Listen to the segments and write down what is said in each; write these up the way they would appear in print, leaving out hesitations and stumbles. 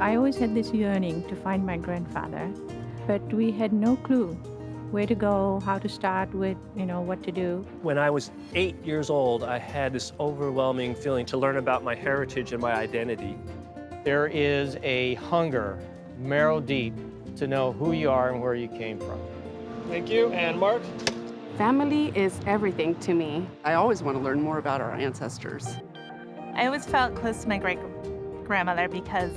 I always had this yearning to find my grandfather, but we had no clue where to go, how to start with, what to do. When I was 8 years old, I had this overwhelming feeling to learn about my heritage and my identity. There is a hunger, marrow deep, to know who you are and where you came from. Thank you, and Mark? Family is everything to me. I always want to learn more about our ancestors. I always felt close to my great-grandmother because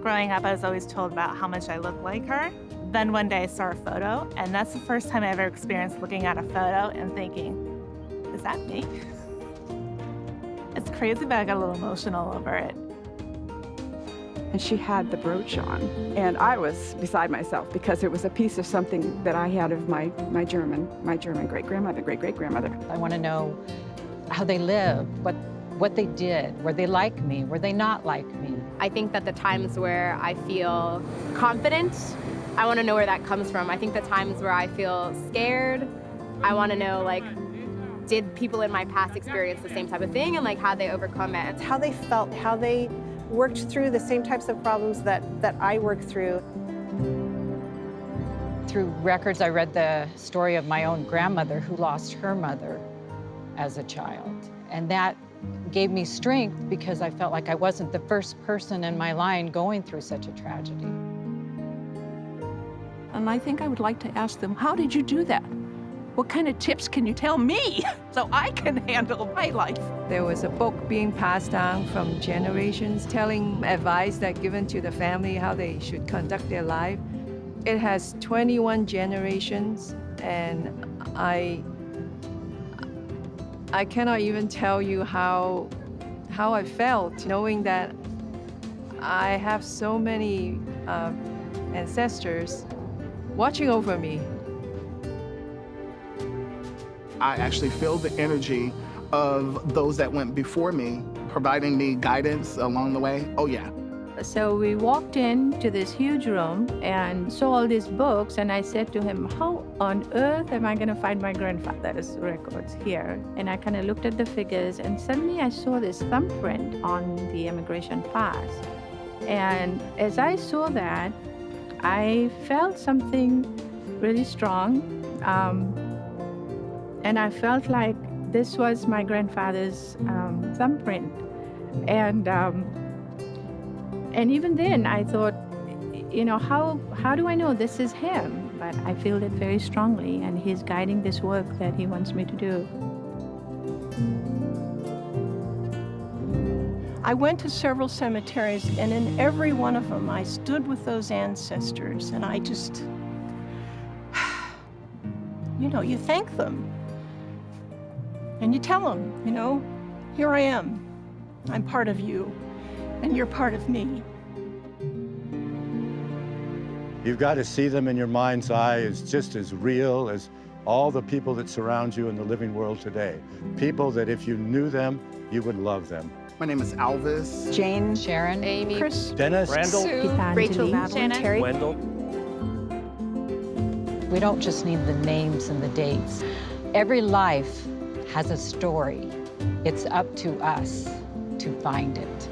growing up, I was always told about how much I looked like her. Then one day I saw a photo, and that's the first time I ever experienced looking at a photo and thinking, is that me? It's crazy, but I got a little emotional over it. And she had the brooch on, and I was beside myself because it was a piece of something that I had of my German great-grandmother, great-great-grandmother. I want to know how they lived, what they did. Were they like me? Were they not like me? I think that the times where I feel confident, I want to know where that comes from. I think the times where I feel scared, I want to know, did people in my past experience the same type of thing and how they overcome it? It's how they felt, how they worked through the same types of problems that I worked through. Through records, I read the story of my own grandmother who lost her mother as a child. And that gave me strength because I felt like I wasn't the first person in my line going through such a tragedy. And I think I would like to ask them, how did you do that? What kind of tips can you tell me so I can handle my life? There was a book being passed down from generations telling advice that given to the family how they should conduct their life. It has 21 generations, and I cannot even tell you how I felt knowing that I have so many ancestors watching over me. I actually feel the energy of those that went before me, providing me guidance along the way. Oh, yeah. So we walked into this huge room and saw all these books, and I said to him, how on earth am I going to find my grandfather's records here? And I kind of looked at the figures, and suddenly I saw this thumbprint on the immigration pass. And as I saw that, I felt something really strong. And I felt like this was my grandfather's thumbprint. And even then I thought, how do I know this is him? But I feel it very strongly, and he's guiding this work that he wants me to do. I went to several cemeteries, and in every one of them, I stood with those ancestors, and I just, you thank them. And you tell them, here I am. I'm part of you, and you're part of me. You've got to see them in your mind's eye as just as real as all the people that surround you in the living world today. People that if you knew them, you would love them. My name is Alvis. Jane. Sharon. Amy. Chris. Dennis. Randall. Sue. Rachel, Madeline, Shannon. Terry. Wendell. We don't just need the names and the dates. Every life has a story. It's up to us to find it.